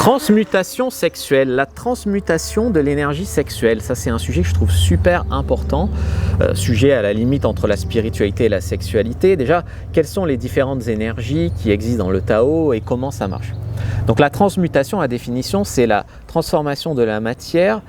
Transmutation sexuelle, la transmutation de l'énergie sexuelle, ça c'est un sujet que je trouve super important, sujet à la limite entre la spiritualité et la sexualité. Déjà, quelles sont les différentes énergies qui existent dans le Tao et comment ça marche? Donc la transmutation, la définition, c'est la transformation de la matière,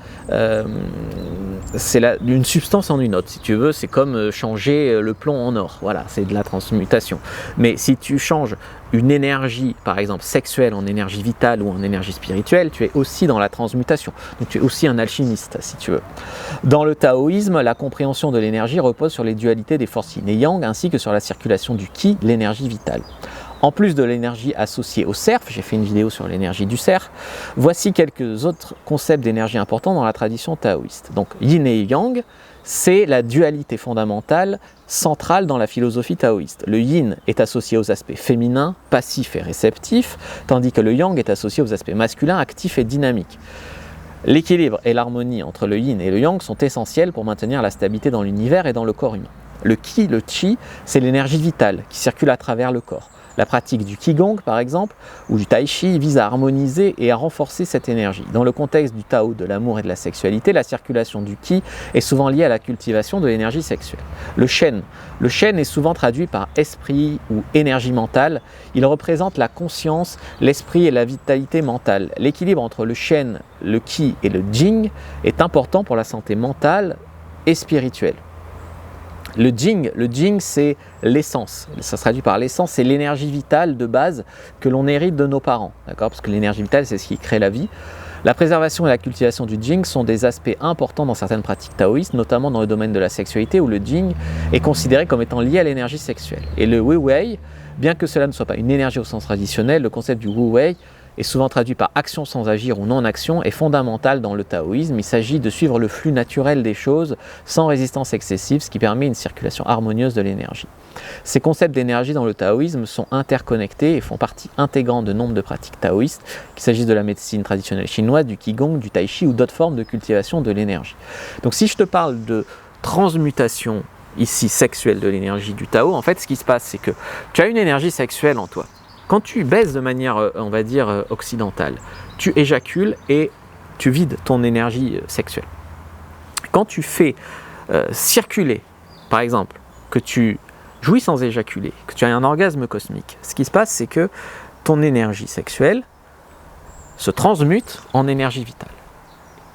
d'une substance en une autre. Si tu veux, c'est comme changer le plomb en or. Voilà, c'est de la transmutation. Mais si tu changes une énergie, par exemple sexuelle, en énergie vitale ou en énergie spirituelle, tu es aussi dans la transmutation. Donc tu es aussi un alchimiste, si tu veux. Dans le taoïsme, la compréhension de l'énergie repose sur les dualités des forces yin et yang, ainsi que sur la circulation du qi, l'énergie vitale. En plus de l'énergie associée au cerf, j'ai fait une vidéo sur l'énergie du cerf, voici quelques autres concepts d'énergie importants dans la tradition taoïste. Donc yin et yang, c'est la dualité fondamentale centrale dans la philosophie taoïste. Le yin est associé aux aspects féminins, passifs et réceptifs, tandis que le yang est associé aux aspects masculins, actifs et dynamiques. L'équilibre et l'harmonie entre le yin et le yang sont essentiels pour maintenir la stabilité dans l'univers et dans le corps humain. Le qi, le chi, c'est l'énergie vitale qui circule à travers le corps. La pratique du Qigong, par exemple, ou du Tai Chi vise à harmoniser et à renforcer cette énergie. Dans le contexte du Tao, de l'amour et de la sexualité, la circulation du Qi est souvent liée à la cultivation de l'énergie sexuelle. Le Shen est souvent traduit par esprit ou énergie mentale. Il représente la conscience, l'esprit et la vitalité mentale. L'équilibre entre le Shen, le Qi et le Jing est important pour la santé mentale et spirituelle. Le Jing c'est l'essence, ça se traduit par l'essence, c'est l'énergie vitale de base que l'on hérite de nos parents, d'accord? Parce que l'énergie vitale c'est ce qui crée la vie. La préservation et la cultivation du Jing sont des aspects importants dans certaines pratiques taoïstes, notamment dans le domaine de la sexualité où le Jing est considéré comme étant lié à l'énergie sexuelle. Et le Wu Wei, bien que cela ne soit pas une énergie au sens traditionnel, le concept du Wu Wei est souvent traduit par action sans agir ou non-action, est fondamental dans le taoïsme. Il s'agit de suivre le flux naturel des choses sans résistance excessive, ce qui permet une circulation harmonieuse de l'énergie. Ces concepts d'énergie dans le taoïsme sont interconnectés et font partie intégrante de nombre de pratiques taoïstes, qu'il s'agisse de la médecine traditionnelle chinoise, du Qigong, du Tai Chi ou d'autres formes de cultivation de l'énergie. Donc si je te parle de transmutation ici sexuelle de l'énergie du Tao, en fait ce qui se passe c'est que tu as une énergie sexuelle en toi. Quand tu baises de manière, on va dire, occidentale, tu éjacules et tu vides ton énergie sexuelle. Quand tu fais circuler, par exemple, que tu jouis sans éjaculer, que tu as un orgasme cosmique, ce qui se passe, c'est que ton énergie sexuelle se transmute en énergie vitale.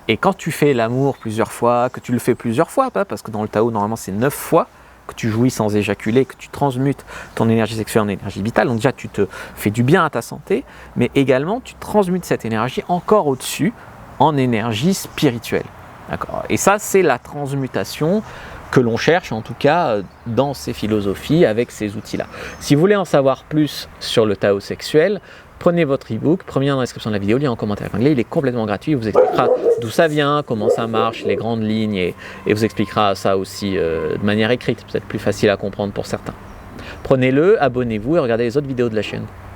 Et quand tu fais l'amour plusieurs fois, que tu le fais plusieurs fois, pas parce que dans le Tao, normalement, c'est 9 fois, que tu jouis sans éjaculer, que tu transmutes ton énergie sexuelle en énergie vitale, donc déjà tu te fais du bien à ta santé, mais également tu transmutes cette énergie encore au-dessus en énergie spirituelle. D'accord ? Et ça c'est la transmutation que l'on cherche en tout cas dans ces philosophies avec ces outils-là. Si vous voulez en savoir plus sur le Tao sexuel, prenez votre e-book, premier lien dans la description de la vidéo, lien en commentaire épinglé, il est complètement gratuit, il vous expliquera d'où ça vient, comment ça marche, les grandes lignes et vous expliquera ça aussi de manière écrite, peut-être plus facile à comprendre pour certains. Prenez-le, abonnez-vous et regardez les autres vidéos de la chaîne.